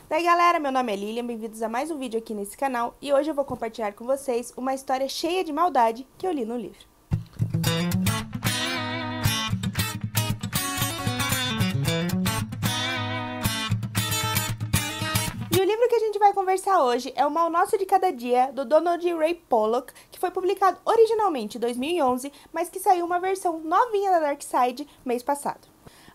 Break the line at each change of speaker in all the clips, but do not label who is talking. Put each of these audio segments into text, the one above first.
Daí galera, meu nome é Lilian, bem-vindos a mais um vídeo aqui nesse canal e hoje eu vou compartilhar com vocês uma história cheia de maldade que eu li no livro. E o livro que a gente vai conversar hoje é O Mal Nosso de Cada Dia, do Donald Ray Pollock, que foi publicado originalmente em 2011, mas que saiu uma versão novinha da Dark Side mês passado.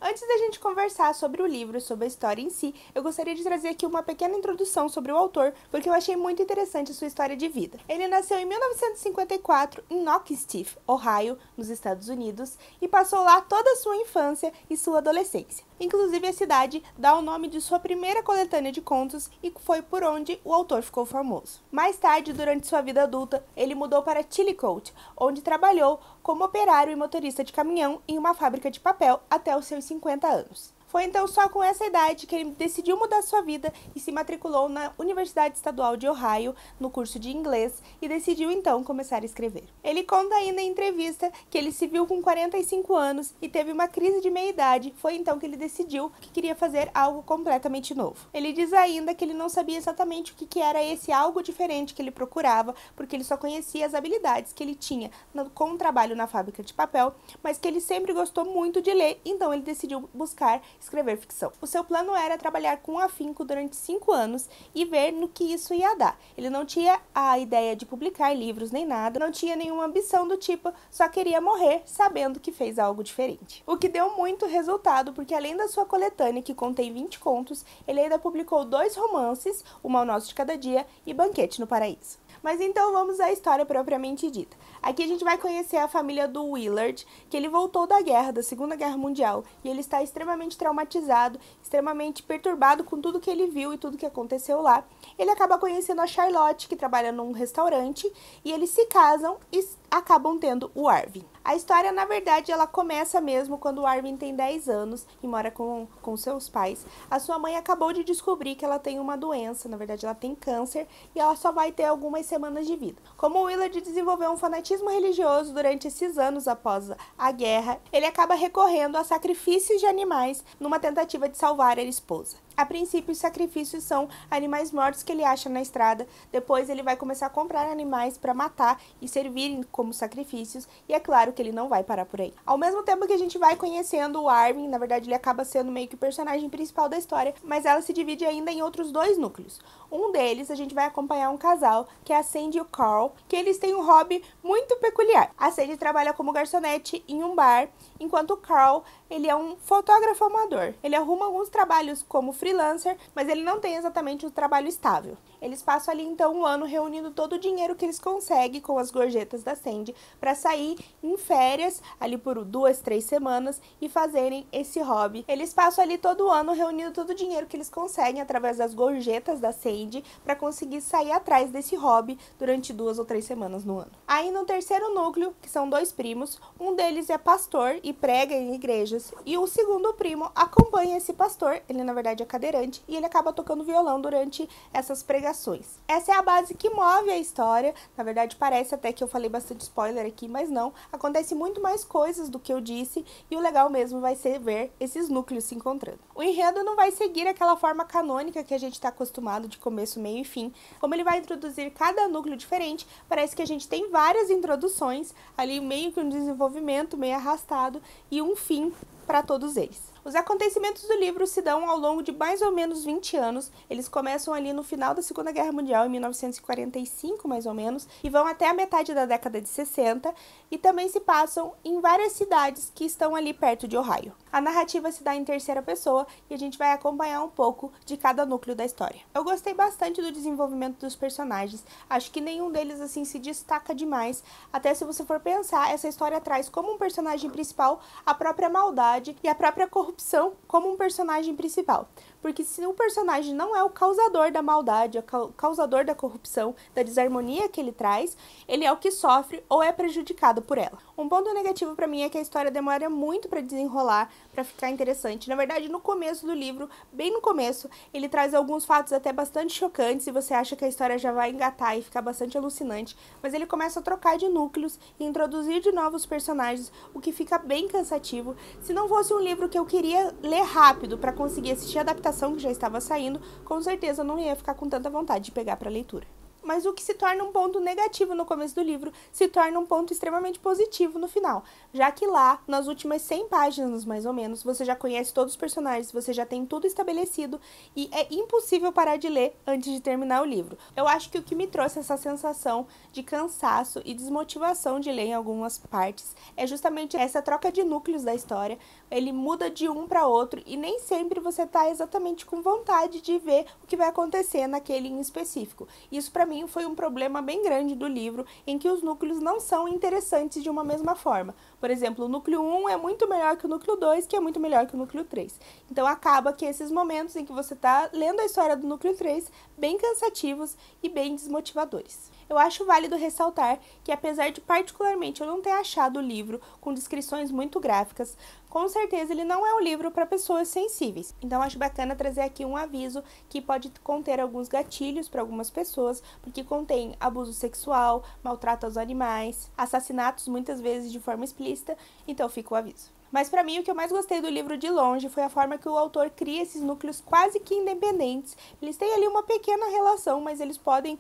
Antes da gente conversar sobre o livro e sobre a história em si, eu gostaria de trazer aqui uma pequena introdução sobre o autor, porque eu achei muito interessante a sua história de vida. Ele nasceu em 1954 em Knoxville, Ohio, nos Estados Unidos, e passou lá toda a sua infância e sua adolescência. Inclusive, a cidade dá o nome de sua primeira coletânea de contos e foi por onde o autor ficou famoso. Mais tarde, durante sua vida adulta, ele mudou para Chillicothe, onde trabalhou como operário e motorista de caminhão em uma fábrica de papel até os seus 50 anos. Foi então só com essa idade que ele decidiu mudar sua vida e se matriculou na Universidade Estadual de Ohio, no curso de inglês, e decidiu então começar a escrever. Ele conta ainda em entrevista que ele se viu com 45 anos e teve uma crise de meia-idade, foi então que ele decidiu que queria fazer algo completamente novo. Ele diz ainda que ele não sabia exatamente o que era esse algo diferente que ele procurava, porque ele só conhecia as habilidades que ele tinha com o trabalho na fábrica de papel, mas que ele sempre gostou muito de ler, então ele decidiu buscar escrever ficção. O seu plano era trabalhar com afinco durante 5 anos e ver no que isso ia dar. Ele não tinha a ideia de publicar livros nem nada, não tinha nenhuma ambição do tipo, só queria morrer sabendo que fez algo diferente. O que deu muito resultado, porque além da sua coletânea, que contém 20 contos, ele ainda publicou 2 romances, O Mal Nosso de Cada Dia e Banquete no Paraíso. Mas então vamos à história propriamente dita. Aqui a gente vai conhecer a família do Willard, que ele voltou da guerra, da Segunda Guerra Mundial, e ele está extremamente traumatizado, extremamente perturbado com tudo que ele viu e tudo que aconteceu lá. Ele acaba conhecendo a Charlotte, que trabalha num restaurante, e eles se casam e acabam tendo o Arvin. A história, na verdade, ela começa mesmo quando o Arvin tem 10 anos e mora com seus pais. A sua mãe acabou de descobrir que ela tem uma doença, na verdade ela tem câncer, e ela só vai ter algumas semanas de vida. Como o Willard desenvolveu um fanatismo religioso durante esses anos após a guerra, ele acaba recorrendo a sacrifícios de animais numa tentativa de salvar a esposa. A princípio, os sacrifícios são animais mortos que ele acha na estrada. Depois ele vai começar a comprar animais para matar e servirem como sacrifícios. E é claro que ele não vai parar por aí. Ao mesmo tempo que a gente vai conhecendo o Arvin, na verdade ele acaba sendo meio que o personagem principal da história, mas ela se divide ainda em outros 2 núcleos. Um deles, a gente vai acompanhar um casal, que é a Sandy e o Carl, que eles têm um hobby muito peculiar. A Sandy trabalha como garçonete em um bar, enquanto o Carl, ele é um fotógrafo amador. Ele arruma alguns trabalhos como freelancer, mas ele não tem exatamente um trabalho estável. Eles passam ali então um ano reunindo todo o dinheiro que eles conseguem com as gorjetas da Sandy para sair em férias ali por 2, 3 semanas e fazerem esse hobby. Eles passam ali todo o ano reunindo todo o dinheiro que eles conseguem através das gorjetas da Sandy para conseguir sair atrás desse hobby durante 2 ou 3 semanas no ano. Aí no terceiro núcleo, que são 2 primos, um deles é pastor e prega em igrejas e o segundo primo acompanha esse pastor, ele na verdade é cadeirante e ele acaba tocando violão durante essas pregações. Essa é a base que move a história. Na verdade parece até que eu falei bastante spoiler aqui, mas não, acontece muito mais coisas do que eu disse e o legal mesmo vai ser ver esses núcleos se encontrando. O enredo não vai seguir aquela forma canônica que a gente está acostumado de começo, meio e fim. Como ele vai introduzir cada núcleo diferente, parece que a gente tem várias introduções ali, meio que um desenvolvimento meio arrastado e um fim para todos eles. Os acontecimentos do livro se dão ao longo de mais ou menos 20 anos. Eles começam ali no final da Segunda Guerra Mundial, em 1945 mais ou menos, e vão até a metade da década de 60, e também se passam em várias cidades que estão ali perto de Ohio. A narrativa se dá em terceira pessoa e a gente vai acompanhar um pouco de cada núcleo da história. Eu gostei bastante do desenvolvimento dos personagens, acho que nenhum deles assim se destaca demais, até se você for pensar, essa história traz como um personagem principal a própria maldade e a própria corrupção como um personagem principal. Porque se o personagem não é o causador da maldade, o causador da corrupção, da desarmonia que ele traz, ele é o que sofre ou é prejudicado por ela. Um ponto negativo pra mim é que a história demora muito pra desenrolar, pra ficar interessante. Na verdade, no começo do livro, bem no começo, ele traz alguns fatos até bastante chocantes e você acha que a história já vai engatar e ficar bastante alucinante, mas ele começa a trocar de núcleos e introduzir de novos personagens, o que fica bem cansativo. Se não fosse um livro que eu queria ler rápido pra conseguir assistir a adaptação adaptação que já estava saindo, com certeza não ia ficar com tanta vontade de pegar para leitura. Mas o que se torna um ponto negativo no começo do livro se torna um ponto extremamente positivo no final, já que lá, nas últimas 100 páginas mais ou menos, você já conhece todos os personagens, você já tem tudo estabelecido e é impossível parar de ler antes de terminar o livro. Eu acho que o que me trouxe essa sensação de cansaço e desmotivação de ler em algumas partes é justamente essa troca de núcleos da história. Ele muda de um para outro e nem sempre você está exatamente com vontade de ver o que vai acontecer naquele em específico. Isso para mim foi um problema bem grande do livro, em que os núcleos não são interessantes de uma mesma forma. Por exemplo, o núcleo 1 é muito melhor que o núcleo 2, que é muito melhor que o núcleo 3. Então acaba que esses momentos em que você está lendo a história do núcleo 3, bem cansativos e bem desmotivadores. Eu acho válido ressaltar que, apesar de particularmente eu não ter achado o livro com descrições muito gráficas, com certeza ele não é um livro para pessoas sensíveis. Então acho bacana trazer aqui um aviso que pode conter alguns gatilhos para algumas pessoas, porque contém abuso sexual, maltrato aos animais, assassinatos muitas vezes de forma explícita, então fica o aviso. Mas para mim o que eu mais gostei do livro de longe foi a forma que o autor cria esses núcleos quase que independentes. Eles têm ali uma pequena relação, mas eles podem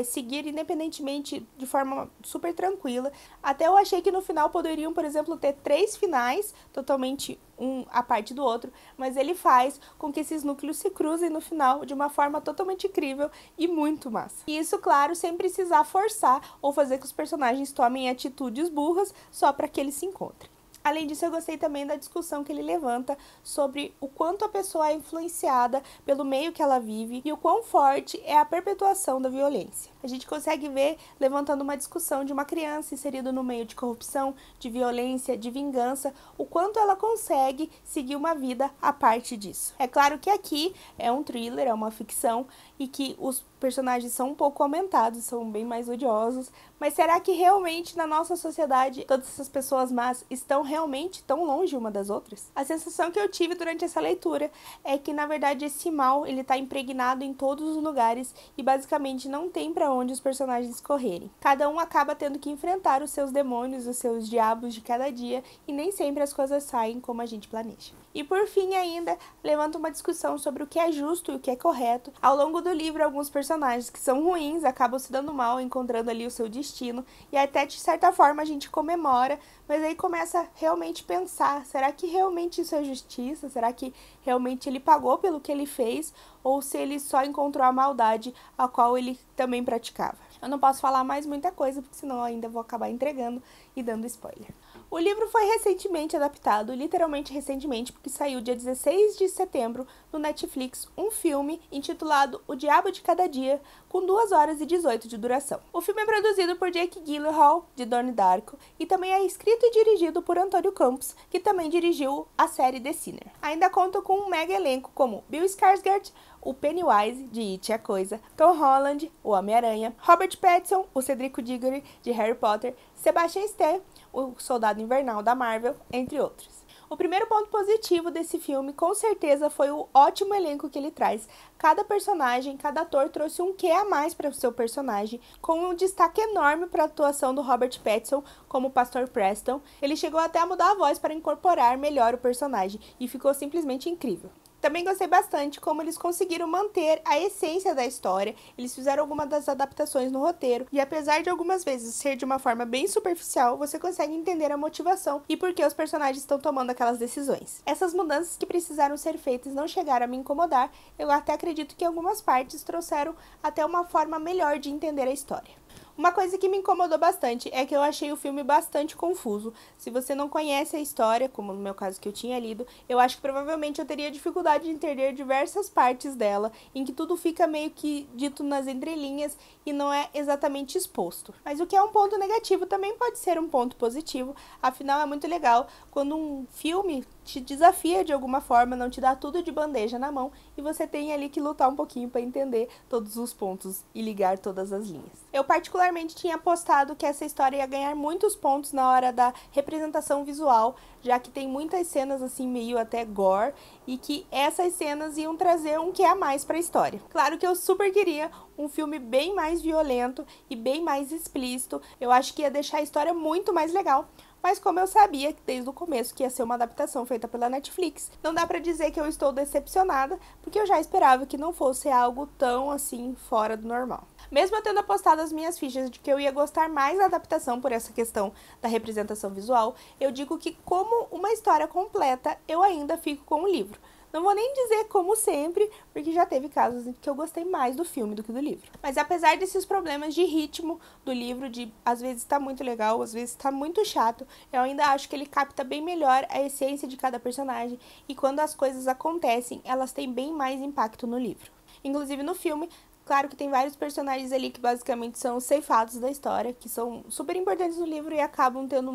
seguir independentemente de forma super tranquila. Até eu achei que no final poderiam, por exemplo, ter 3 finais, totalmente um a parte do outro, mas ele faz com que esses núcleos se cruzem no final de uma forma totalmente incrível e muito massa. E isso, claro, sem precisar forçar ou fazer que os personagens tomem atitudes burras só para que eles se encontrem. Além disso, eu gostei também da discussão que ele levanta sobre o quanto a pessoa é influenciada pelo meio que ela vive e o quão forte é a perpetuação da violência. A gente consegue ver levantando uma discussão de uma criança inserida no meio de corrupção, de violência, de vingança, o quanto ela consegue seguir uma vida à parte disso. É claro que aqui é um thriller, é uma ficção e que os personagens são um pouco aumentados, são bem mais odiosos, mas será que realmente na nossa sociedade todas essas pessoas más estão realmente tão longe uma das outras? A sensação que eu tive durante essa leitura é que na verdade esse mal ele está impregnado em todos os lugares e basicamente não tem para onde os personagens correrem. Cada um acaba tendo que enfrentar os seus demônios, os seus diabos de cada dia e nem sempre as coisas saem como a gente planeja. E por fim ainda, levanta uma discussão sobre o que é justo e o que é correto. Ao longo do livro, alguns personagens que são ruins acabam se dando mal, encontrando ali o seu destino, e até de certa forma a gente comemora, mas aí começa a realmente pensar, será que realmente isso é justiça? Será que realmente ele pagou pelo que ele fez? Ou se ele só encontrou a maldade a qual ele também praticava? Eu não posso falar mais muita coisa, porque senão eu ainda vou acabar entregando e dando spoiler. O livro foi recentemente adaptado, literalmente recentemente, porque saiu dia 16 de setembro no Netflix um filme intitulado O Diabo de Cada Dia, com 2 horas e 18 de duração. O filme é produzido por Jake Gyllenhaal, de Donnie Darko, e também é escrito e dirigido por Antônio Campos, que também dirigiu a série The Sinner. Ainda conta com um mega elenco como Bill Skarsgård, o Pennywise, de It a Coisa, Tom Holland, o Homem-Aranha, Robert Pattinson, o Cedric Diggory, de Harry Potter, Sebastian Stan, o Soldado Invernal da Marvel, entre outros. O primeiro ponto positivo desse filme, com certeza, foi o ótimo elenco que ele traz. Cada personagem, cada ator trouxe um quê a mais para o seu personagem, com um destaque enorme para a atuação do Robert Pattinson como o Pastor Preston. Ele chegou até a mudar a voz para incorporar melhor o personagem e ficou simplesmente incrível. Também gostei bastante como eles conseguiram manter a essência da história, eles fizeram algumas das adaptações no roteiro, e apesar de algumas vezes ser de uma forma bem superficial, você consegue entender a motivação e por que os personagens estão tomando aquelas decisões. Essas mudanças que precisaram ser feitas não chegaram a me incomodar, eu até acredito que algumas partes trouxeram até uma forma melhor de entender a história. Uma coisa que me incomodou bastante é que eu achei o filme bastante confuso. Se você não conhece a história, como no meu caso que eu tinha lido, eu acho que provavelmente eu teria dificuldade de entender diversas partes dela, em que tudo fica meio que dito nas entrelinhas e não é exatamente exposto. Mas o que é um ponto negativo também pode ser um ponto positivo, afinal é muito legal quando um filme te desafia de alguma forma, não te dá tudo de bandeja na mão e você tem ali que lutar um pouquinho para entender todos os pontos e ligar todas as linhas. Eu particularmente tinha apostado que essa história ia ganhar muitos pontos na hora da representação visual, já que tem muitas cenas assim meio até gore e que essas cenas iam trazer um quê a mais para a história. Claro que eu super queria um filme bem mais violento e bem mais explícito, eu acho que ia deixar a história muito mais legal, Mas como eu sabia desde o começo que ia ser uma adaptação feita pela Netflix, não dá pra dizer que eu estou decepcionada, porque eu já esperava que não fosse algo tão assim fora do normal. Mesmo eu tendo apostado as minhas fichas de que eu ia gostar mais da adaptação por essa questão da representação visual, eu digo que como uma história completa, eu ainda fico com o livro. Não vou nem dizer como sempre, porque já teve casos em que eu gostei mais do filme do que do livro. Mas apesar desses problemas de ritmo do livro, de às vezes tá muito legal, às vezes tá muito chato, eu ainda acho que ele capta bem melhor a essência de cada personagem e quando as coisas acontecem, elas têm bem mais impacto no livro. Inclusive no filme, claro que tem vários personagens ali que basicamente são os ceifados da história, que são super importantes no livro e acabam tendo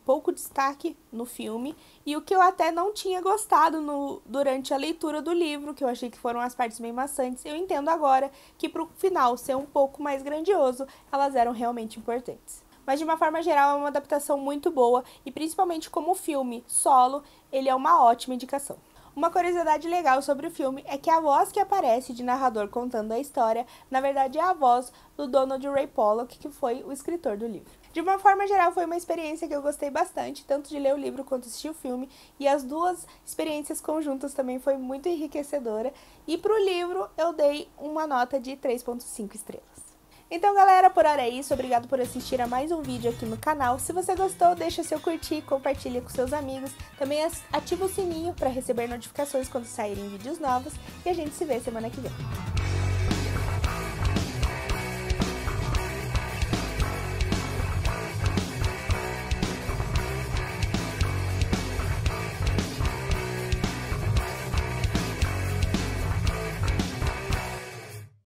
pouco destaque no filme, e o que eu até não tinha gostado durante a leitura do livro, que eu achei que foram as partes bem maçantes, eu entendo agora que pro final ser um pouco mais grandioso, elas eram realmente importantes. Mas de uma forma geral é uma adaptação muito boa, e principalmente como filme solo, ele é uma ótima indicação. Uma curiosidade legal sobre o filme é que a voz que aparece de narrador contando a história, na verdade é a voz do Donald Ray Pollock, que foi o escritor do livro. De uma forma geral, foi uma experiência que eu gostei bastante, tanto de ler o livro quanto assistir o filme, e as duas experiências conjuntas também foi muito enriquecedora, e pro livro eu dei uma nota de 3,5 estrelas. Então galera, por hora é isso, obrigado por assistir a mais um vídeo aqui no canal. Se você gostou, deixa seu curtir, compartilha com seus amigos, também ativa o sininho para receber notificações quando saírem vídeos novos, e a gente se vê semana que vem.